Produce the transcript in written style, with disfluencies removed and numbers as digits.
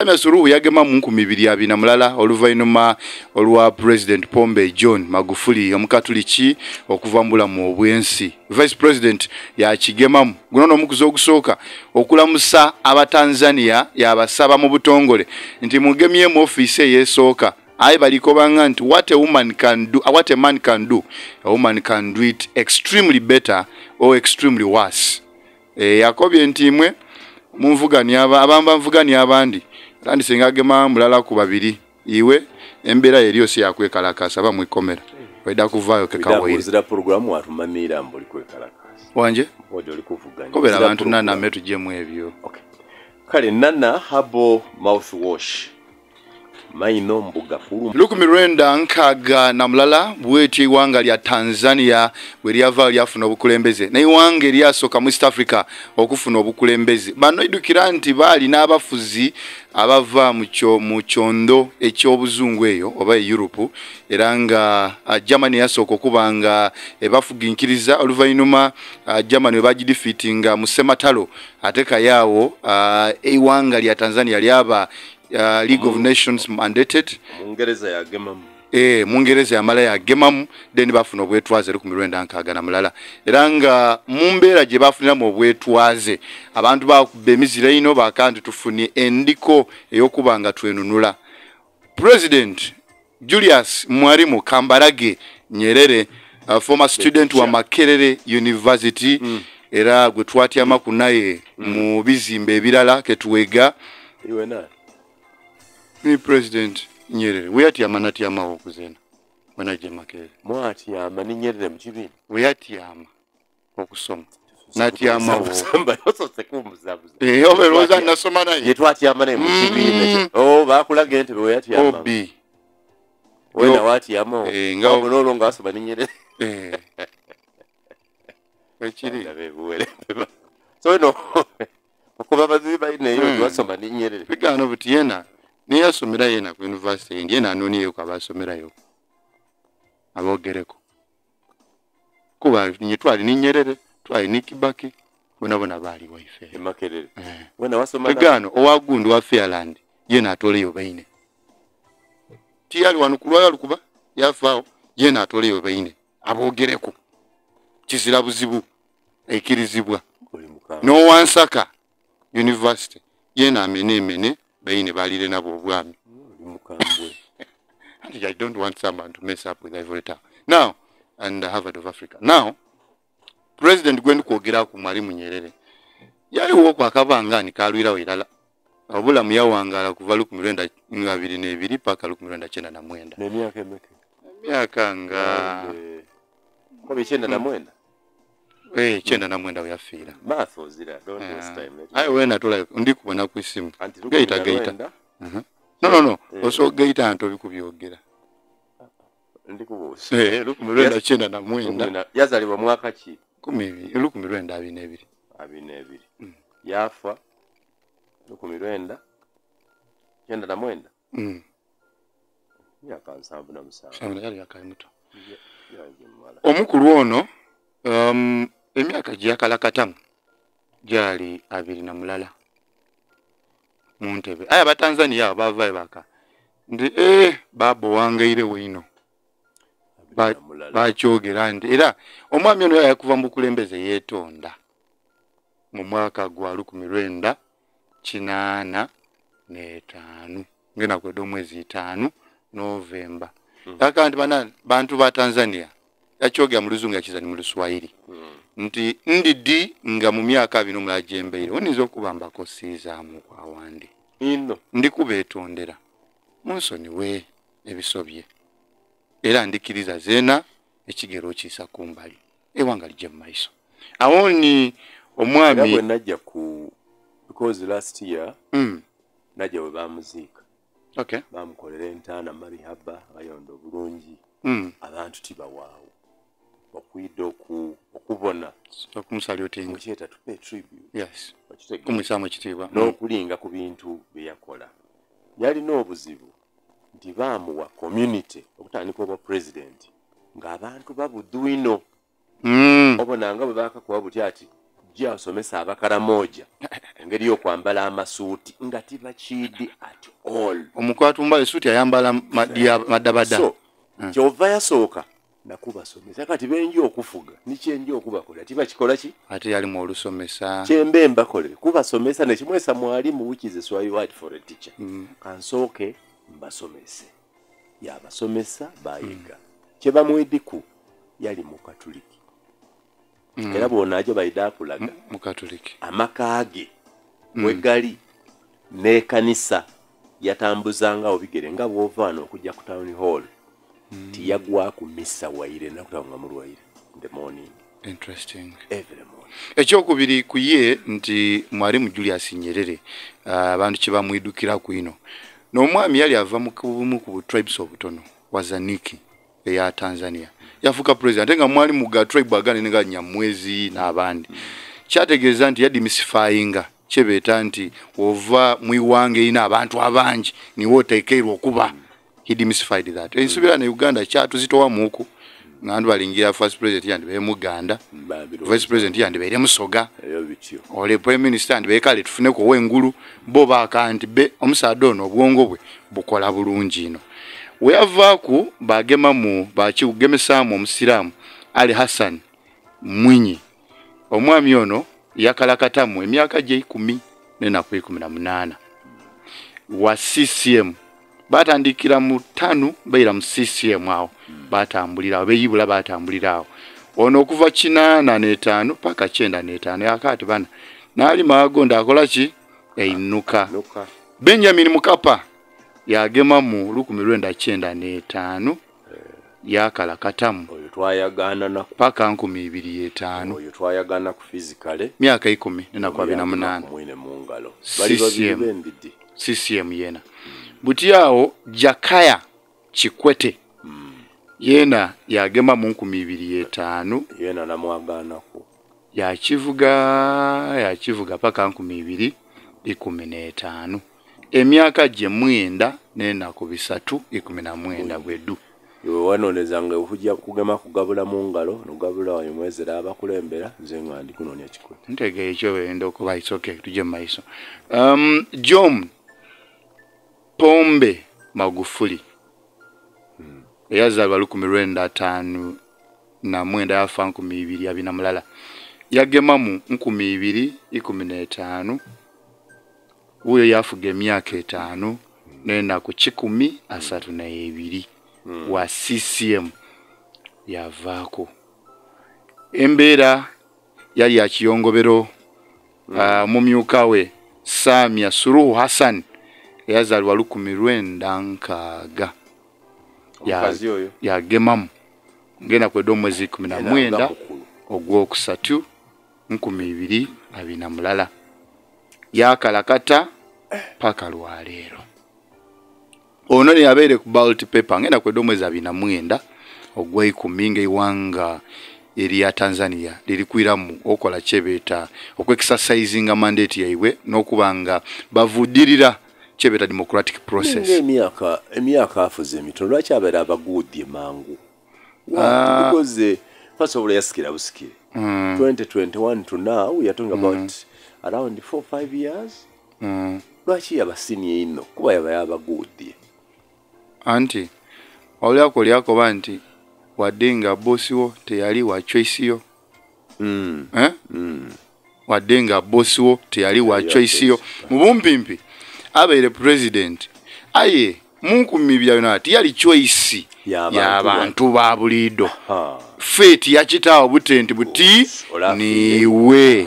Samia Suluhu yagema mu 2020 mulala oluvannyuma olwa President Pombe John Magufuli omukatuliki okuva mu bulamu obwensi. Vice President yakigemamu guno n'omukuzi ogusooka okulamusa abatanzania yabasaba mu butongole nti mugemyemu ofiisi eyeesooka aye baliko banga nti what a man can do a woman can do it extremely better or extremely worse. Yakobye nti mwe munvuganya abamba mvuganya abandi kandi singagema mulala ku babiri iwe embera yeriyo si yakwekalakasa ba mwikomera waida kuvayo kekawaire kuzira program watumamira mbuli kwekalakasa wanje ojo likuvuganya kobera abantu nana metu jemu ebyo okay kale nana habo mouthwash maino mbuga fulu Lukumi Lwenda nkaga na mulala bweti iwanga lya Tanzania bwelyava lyafuna obukulembeze na iwanga lyasoka mu East Africa okufuna obukulembeze bano idukira nti bali n'abafuzi abava mu kyondo eky'obuzungu eyo oba Europe eranga Germany yasoka okubanga ebafuginkiriza oluvannyuma Germany bagidefeatinga mu sematalo ateka yawo iwanga lya Tanzania lyaba League of Nations mandated Mungereza ya gemamu Mungereza ya mala ya gemamu then bafuna obwetwaze Lukumi Lwenda nkaga na mulala eranga mumbera je bafunira mu obwetwaze abantu bakubemizira ino bakantu tufuni endiko eyokubanga twenunula President Julius Mwalimu Kambarage Nyerere former student wa Makerere University era gwe twatyama kunaye mu bizimbe ebirala ketuwega iwe na ni President Nyerere weyatyama natyama okuzena mwanaje Makerere mwatyama ni Nyerere mukibini weyatyama okusoma natyama osamba yosose kumuzabuza oberoza nasoma naye yetwatyama ne mukibini bakulaga ente weyatyama obi wena watyama nga bonolo ngasoma ni Nyerere ekiri so no okuba baziba ineyo wasoma ni Nyerere bigano buti yena niya somera yena ku university ndiye anoni yo kwabasomera yo abogereko kuba nyitwali ni Nyerere twali ni Kibaki bona bali waife Makerere wena wasoma bigano owagundu wa Fairland yena atole yo baine tiyali wanukulwa lukuba yafao yena atole yo baine abogereko kizira buzibu ekirizibwa no wansaka university yena amene baine balire nabo obwami mukambwe I don't want someone to mess up with Ivory Town now and Harvard of Africa now President Gwendu kwogera ku Mwalimu Nyerere yali wo kwakabangani kalwira wirala obula muyawangala kuva Lukumi Lwenda 22 paka Lukumi Lwenda 99 nemyaka emeke myaka nga ko 99 99 uyafira maso zira don't waste time ayo wena tola ndikubona ku isimu geita no oso geita anto bikubyogera ndikubuuse Lukumi Lwenda 99 yazaliwa mwaka ki 12 Lukumi Lwenda 22 yafa Lukumi Lwenda 99 myaka 77 yali yakamuto omukulu ono emyaka gyakalakatamu gyali 2 na mulala mu Ntebe aya batanzania bavaye baka ndi babo wangaire wino bakyogera ndi era omwami ono yakuva mu kulembeze yetonda mu mwaka gwa Lukumi Lwenda 85 ngena kwedo mwezi 5 Novemba akanti bantu ba Tanzania yakyogera mu Luzungu yakizani mu Luswahili nti ndidi nga mu myaka 2 mulajembeire onizo kubambako sizaamu kwa wandi ino ndi kubetondera munsoni we ebisobye era ndikiriza zena ekigero kisa kumbali ewanga lije maiso awoni omwami yabwe najja ku because last year najja we bamuzika okay bamukolera entana marihaba ayondo bulungi abantu tibawaawo bakwidde okubona okumusali otinga mukyeta tupe tribute yes kumusama ekitiibwa n'okulinga ku bintu bye yakola yalina obuzibu nti baamuwa community okutandika obwa president ng'abantu babudwino obonanga bwe bakakuwa buti ati ojja osomesa abakaramoja engeri y'okwambala amasuuti nga tibakiidi at all. Omukwatu mbale suuti ayambala madabada. So kyova yasooka nakubasomesa kati benji okufuga nikyenji okubakola tibakikola ki ate yali mu olusomesa kyembe mbakole kubasomesa nekimwesa mwalimu which is a Swahili word for a teacher. Kansooke mbasomese yabasomesa bayiga kyebamwediku yali mu Katuliki. Era bw'onaajo bayida akulaga mu Katuliki amaka ge mwegali n'ekkanisa yatambuzanga obigere nga bw'ovaana okujja ku town hall tiyagwa ku misa waire nakutanga mu lwaire in the morning. Interesting. Every morning. Ekyokubiri ku ye nti mwalimu Julius Nyerere abantu kye bamwidukira ku ino n'omwami yali ava mu ku tribes obutono Wazaniki eya Tanzania yafuka president nga mwalimu ga tribe agane nga Nyamwezi n'abandi kyategeeza nti yadimysifyinga kyebeta nti ova mwiwange ina abantu abangi niwo oteekerwa okuba. He demystified that. Ensubira ne Uganda kyatuzitowa muku ngandu balingira first president yandibe Muganda, vice president yandibe Musoga, ole prime minister yandibe kale tufune ko wengulu bo bakanti be omusado no obwongo bwe bukola bulungi ino. Weyavaaku bagema mu bakigemesa mu Musiramu Ali Hassan Mwinyi. Omwami ono yakalakatamu emyaka gye 10 nena ku 18 wa CCM batandikira mu 5 bayira mu CCM awo batambulira beyibula batambulira awo ono okuva 8 paka 9 yakati bana nali magonda akola ki einuka. Benjamin Mkapa yagema mu 1995 yakala katamu oyo twayagana na paka 2005 oyo twayagana ku physically myaka 10 nena kwa 28 mwine mu ngalo bali babibendidi CCM yena butiao Jakaya Kikwete yena yagema mu 2005 yena namwagana ko yakivuga paka 2015 emyaka gye 9 nena ku 319 bwedu wanonezanga okujja kugema kugabula mu ngalo nogabula wayo mwezera abakulembera nze ngandi kunonya Kikwete ntege ekyo wenda okuba isoke tuje maiso. John Pombe Magufuli yazalwa 1905 na mwenda yafa 2020 mulala yagema mu 2015 uyo yafuga emyaka 5 nena ku 132 wa CCM yavaako. Embeera yali ya kiyongobero mumyuka we Samia Suluhu Hassan yazalwa 1906 yagemamu ngena kwedo mwezi 19 ogwokusatu 2020 mulala yakalakata paka lwaleero. Ono ne yabeere ku ballot paper ngena kwedo mwezi 29 ogw'ekumi iwanga eri Tanzania lirikwiramu okola chebeta okwexercising mandate yaiwe n'okubanga bavudirira chebeta democratic process. Emyaka afuze emitono lwaki abeera abagudye mangu because first of all yasikira busikire 2021 to now we are talking about around 4-5 years. Lwaki yabasini ino kuba yabagudye anti olyako lyako banti wadenga bosi wo teyali wa choice yo wadenga bosi wo teyali wa choice yo mubumpimpi abeere president aye munku mibyana tiyali choice ya bantu ba bulido fate yakitawo butenti buti niwe